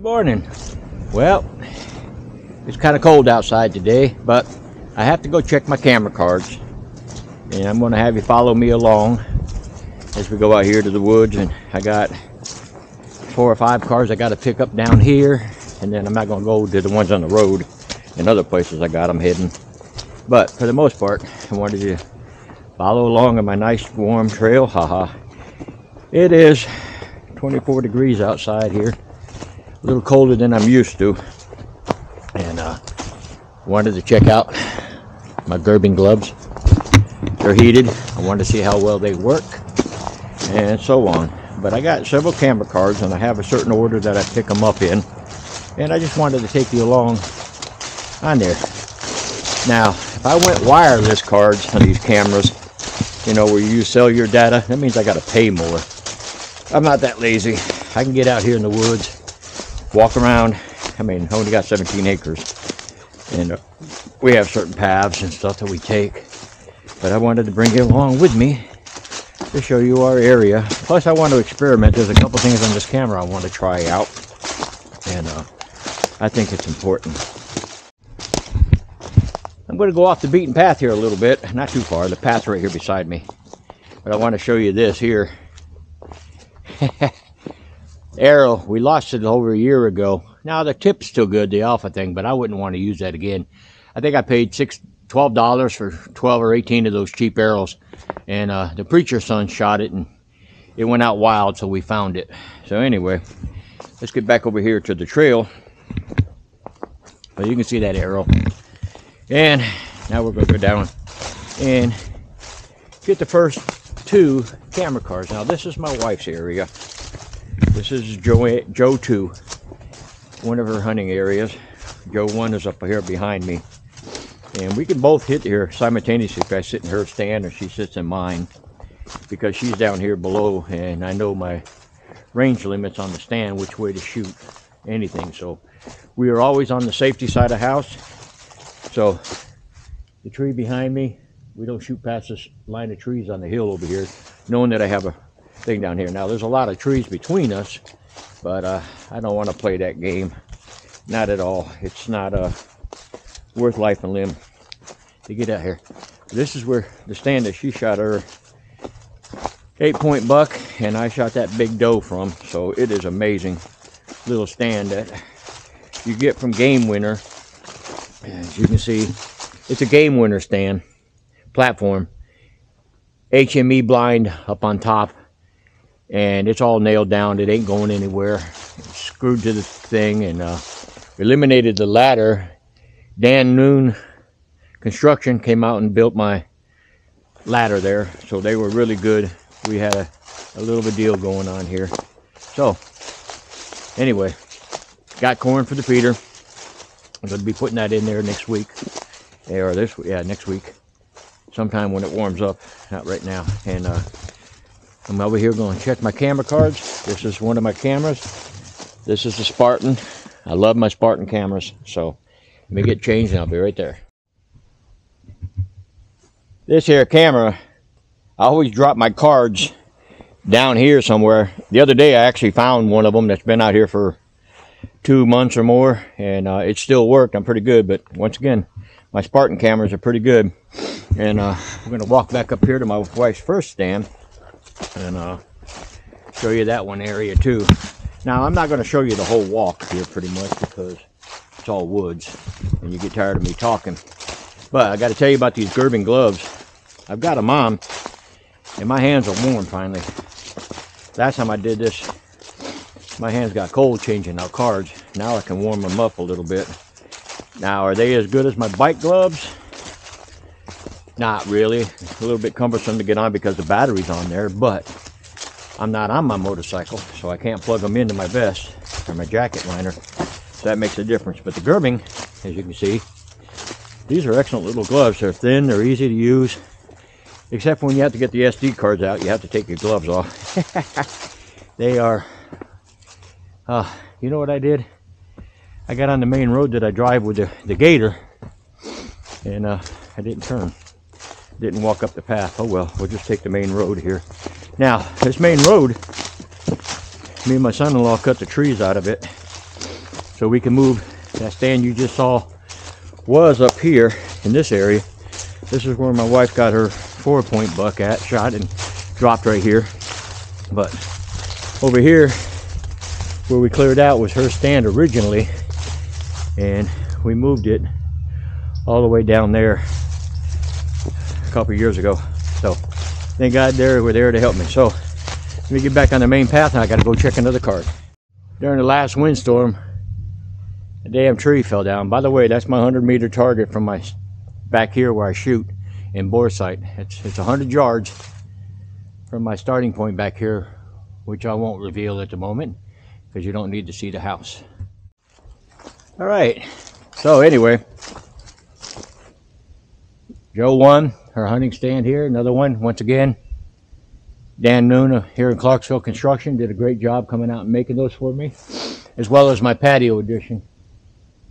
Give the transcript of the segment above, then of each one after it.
Good morning. Well, it's kind of cold outside today, but I have to go check my camera cards, and I'm going to have you follow me along as we go out here to the woods. And I got 4 or 5 cars I got to pick up down here, and then I'm not going to go to the ones on the road and other places I got them hidden. But for the most part, I wanted you to follow along on my nice warm trail. Haha. It is 24 degrees outside here, a little colder than I'm used to, and wanted to check out my Gerbing gloves. They're heated. I wanted to see how well they work and so on. But I got several camera cards, and I have a certain order that I pick them up in, and I just wanted to take you along on there. Now, if I went wireless cards on these cameras, you know, where you use cellular data, that means I got to pay more. I'm not that lazy. I can get out here in the woods, walk around. I mean, I only got 17 acres, and we have certain paths and stuff that we take. But I wanted to bring you along with me to show you our area. Plus, I want to experiment. There's a couple things on this camera I want to try out, and I think it's important. I'm going to go off the beaten path here a little bit. Not too far. The path's right here beside me. But I want to show you this here. Arrow, we lost it over a year ago. Now the tip's still good, the alpha thing, but I wouldn't want to use that again. I think I paid $12 for 12 or 18 of those cheap arrows, and the preacher's son shot it, and it went out wild, so we found it. So anyway, let's get back over here to the trail. Well, you can see that arrow, and now we're going to go down and get the first 2 camera cars. Now this is my wife's area. This is Joe 2, one of her hunting areas. Joe 1 is up here behind me, and we can both hit here simultaneously if I sit in her stand or she sits in mine, because she's down here below, and I know my range limits on the stand, which way to shoot anything. So we are always on the safety side of the house. So the tree behind me, we don't shoot past this line of trees on the hill over here, knowing that I have a thing down here. Now there's a lot of trees between us, but I don't want to play that game. Not at all. It's not worth life and limb to get out here. This is where the stand that she shot her 8-point buck, and I shot that big doe from. So it is amazing little stand that you get from Game Winner. As you can see, it's a Game Winner stand platform, HME blind up on top, and it's all nailed down. It ain't going anywhere. It's screwed to the thing, and eliminated the ladder. Dan Noon Construction came out and built my ladder there, so they were really good. We had a little bit of deal going on here. So anyway, got corn for the feeder. I'm going to be putting that in there next week, or this, yeah, next week, sometime when it warms up. Not right now. And I'm over here going to check my camera cards. This is one of my cameras. This is the Spartan. I love my Spartan cameras. So let me get changed and I'll be right there. This here camera, I always drop my cards down here somewhere. The other day I actually found one of them that's been out here for 2 months or more, and it still worked. I'm pretty good, but once again, my Spartan cameras are pretty good. And we're going to walk back up here to my wife's first stand and show you that one area too. Now I'm not going to show you the whole walk here pretty much, because it's all woods and you get tired of me talking. But I got to tell you about these Gerbing gloves. I've got them on, and my hands are warm finally. Last time I did this, my hands got cold changing out cards. Now I can warm them up a little bit. Now, are they as good as my bike gloves? Not really. It's a little bit cumbersome to get on because the battery's on there, but I'm not on my motorcycle, so I can't plug them into my vest or my jacket liner. So that makes a difference. But the Gerbing, as you can see, these are excellent little gloves. They're thin, they're easy to use, except when you have to get the SD cards out, you have to take your gloves off. They are, you know what I did? I got on the main road that I drive with the Gator, and I didn't turn. Didn't walk up the path. Oh well, we'll just take the main road here. Now, this main road, me and my son-in-law cut the trees out of it, so we can move. That stand you just saw was up here in this area. This is where my wife got her 4-point buck at, shot and dropped right here. But over here where we cleared out was her stand originally, and we moved it all the way down there a couple years ago. So thank God they were there to help me. So let me get back on the main path, and I got to go check another card. During the last windstorm, a damn tree fell down. By the way, that's my 100-meter target from my back here where I shoot in bore sight. It's 100 yards from my starting point back here, which I won't reveal at the moment because you don't need to see the house. All right, so anyway, Joe won her hunting stand here. Another one, once again, Dan Noon here in Clarksville Construction did a great job coming out and making those for me, as well as my patio edition.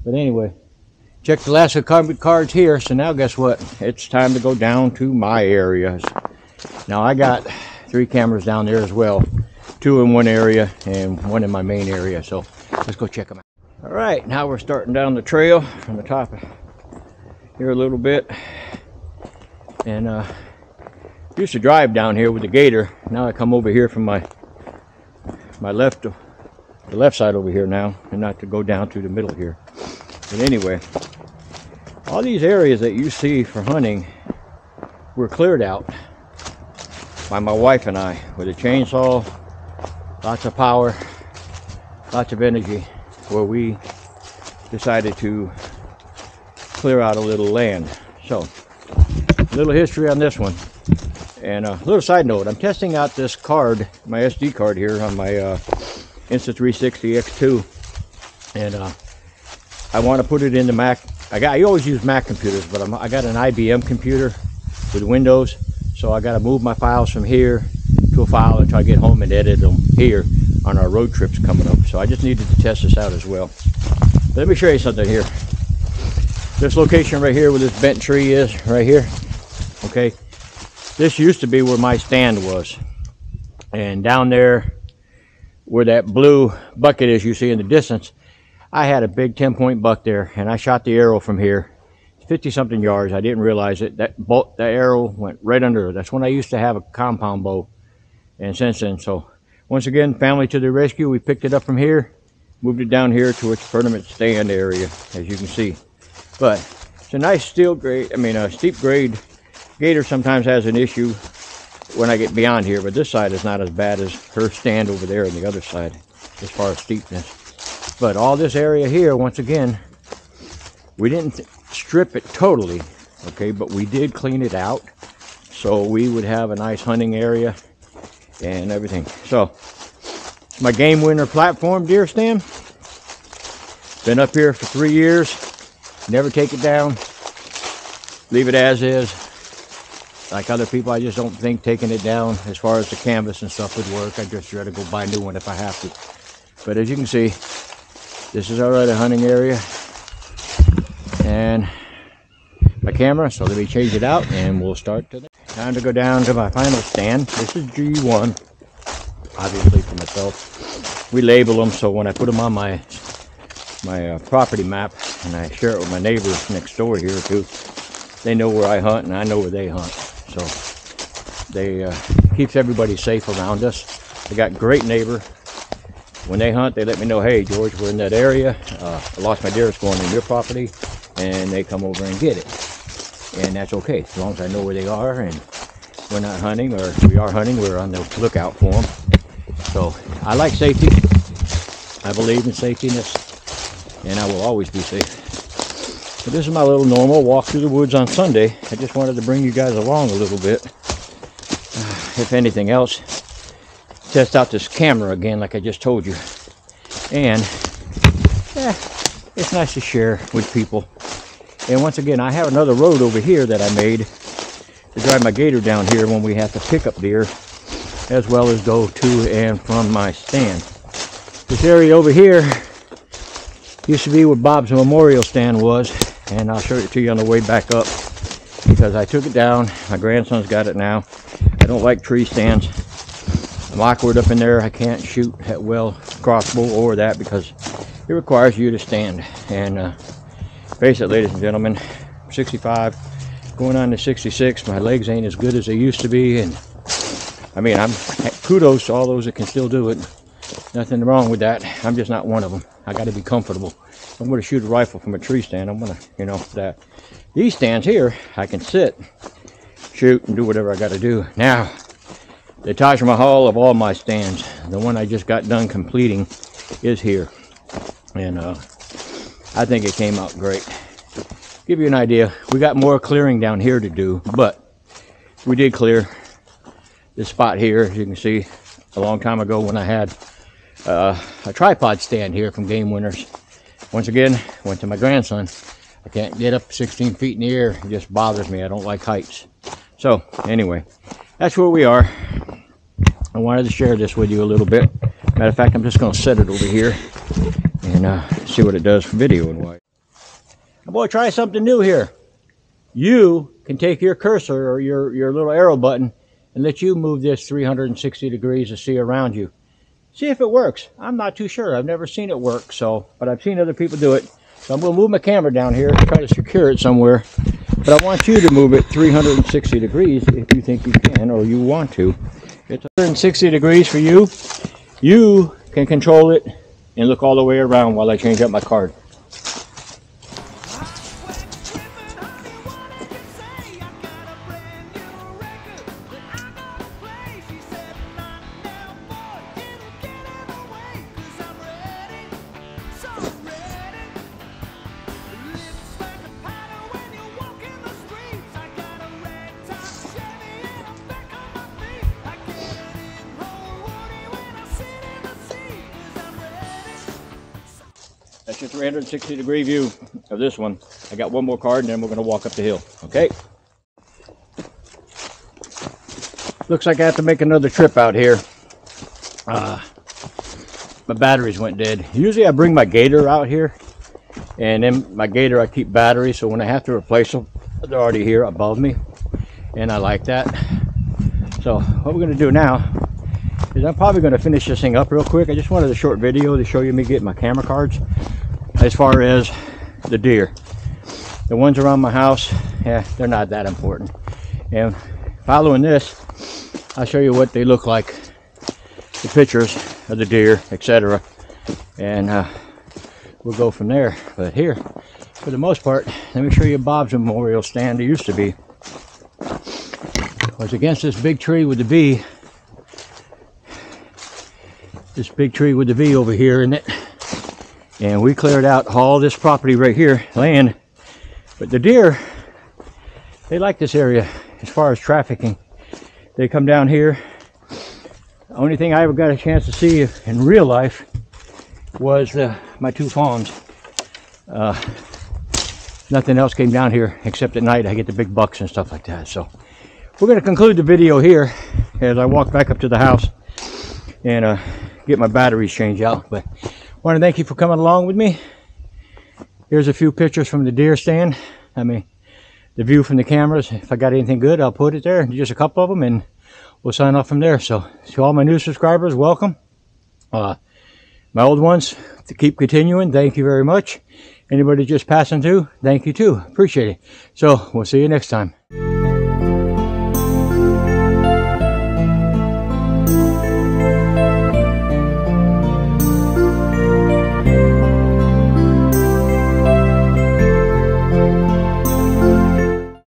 But anyway, check the last of the cards here. So now guess what? It's time to go down to my areas. Now I got 3 cameras down there as well. 2 in one area and 1 in my main area. So let's go check them out. All right, now we're starting down the trail from the top here a little bit. And used to drive down here with the gator. Now I come over here from the left side over here now, and not to go down through the middle here. But anyway, all these areas that you see for hunting were cleared out by my wife and I with a chainsaw, lots of power, lots of energy, where we decided to clear out a little land. So a little history on this one. And a little side note, I'm testing out this card, my SD card here on my Insta360 X2, and I want to put it into Mac. I always use Mac computers, but I got an IBM computer with Windows, so I got to move my files from here to a file until I get home and edit them here on our road trips coming up. So I just needed to test this out as well. But let me show you something here. This location right here where this bent tree is, right here, okay, this used to be where my stand was. And down there where that blue bucket is you see in the distance, I had a big 10-point buck there, and I shot the arrow from here 50-something yards. I didn't realize it. That arrow went right under it. That's when I used to have a compound bow, and since then. So once again, family to the rescue. We picked it up from here, moved it down here to its permanent stand area, as you can see. But it's a nice steep grade. Gator sometimes has an issue when I get beyond here, but this side is not as bad as her stand over there on the other side as far as steepness. But all this area here, once again, we didn't strip it totally, okay, but we did clean it out so we would have a nice hunting area and everything. So it's my game winner platform deer stand. Been up here for 3 years. Never take it down. Leave it as is. Like other people, I just don't think taking it down as far as the canvas and stuff would work. I just try to go buy a new one if I have to. But as you can see, this is already a hunting area. And my camera, so let me change it out and we'll start today. Time to go down to my final stand. This is G1, obviously for myself. We label them so when I put them on my property map and I share it with my neighbors next door here too, they know where I hunt and I know where they hunt. So they keeps everybody safe around us. They got great neighbor. When they hunt, they let me know, hey George, we're in that area. I lost my deer, it's going in your property, and they come over and get it. And that's okay, as long as I know where they are and we're not hunting, or if we are hunting, we're on the lookout for them. So I like safety. I believe in safetyness, and I will always be safe. But this is my little normal walk through the woods on Sunday. I just wanted to bring you guys along a little bit. If anything else, test out this camera again like I just told you. And it's nice to share with people. And once again, I have another road over here that I made to drive my gator down here when we have to pick up deer, as well as go to and from my stand. This area over here used to be where Bob's memorial stand was, and I'll show it to you on the way back up because I took it down. My grandson's got it now. I don't like tree stands. I'm awkward up in there. I can't shoot at well crossbow or that because it requires you to stand. And face it, ladies and gentlemen, 65, going on to 66. My legs ain't as good as they used to be, and I mean, kudos to all those that can still do it. Nothing wrong with that. I'm just not one of them. I got to be comfortable. I'm going to shoot a rifle from a tree stand. I'm going to, you know, that. These stands here, I can sit, shoot, and do whatever I got to do. Now, the Taj Mahal of all my stands, the one I just got done completing, is here. And I think it came out great. Give you an idea, we got more clearing down here to do, but we did clear this spot here, as you can see, a long time ago when I had a tripod stand here from Game Winners. Once again, went to my grandson. I can't get up 16 feet in the air. It just bothers me. I don't like heights. So anyway, that's where we are. I wanted to share this with you a little bit. Matter of fact, I'm just going to set it over here and see what it does for video and why. Boy, try something new here. You can take your cursor or your little arrow button and let you move this 360 degrees to see around you. See if it works. I'm not too sure. I've never seen it work, but I've seen other people do it. So I'm going to move my camera down here and try to secure it somewhere. But I want you to move it 360 degrees if you think you can or you want to. It's 160 degrees for you. You can control it and look all the way around while I change up my card. That's your 360 degree view of this one. I got one more card and then we're going to walk up the hill. Okay. Looks like I have to make another trip out here. My batteries went dead. Usually I bring my gator out here, and in my gator I keep batteries, so when I have to replace them, they're already here above me, and I like that. So what we're going to do now is I'm probably going to finish this thing up real quick. I just wanted a short video to show you me getting my camera cards. As far as the deer, the ones around my house, yeah, they're not that important. And following this, I'll show you what they look like, the pictures of the deer, etc. And we'll go from there. But here, for the most part, let me show you Bob's memorial stand. It used to be. It was against this big tree with the V. This big tree with the V over here in it. And we cleared out all this property right here, land. But the deer, they like this area as far as trafficking. They come down here. The only thing I ever got a chance to see in real life was my two fawns. Nothing else came down here except at night I get the big bucks and stuff like that. So we're going to conclude the video here as I walk back up to the house and get my batteries changed out. But I want to thank you for coming along with me. Here's a few pictures from the deer stand. I mean, the view from the cameras. If I got anything good, I'll put it there. Just a couple of them, and we'll sign off from there. So to all my new subscribers, welcome. My old ones, to keep continuing, thank you very much. Anybody just passing through, thank you too. Appreciate it. So we'll see you next time.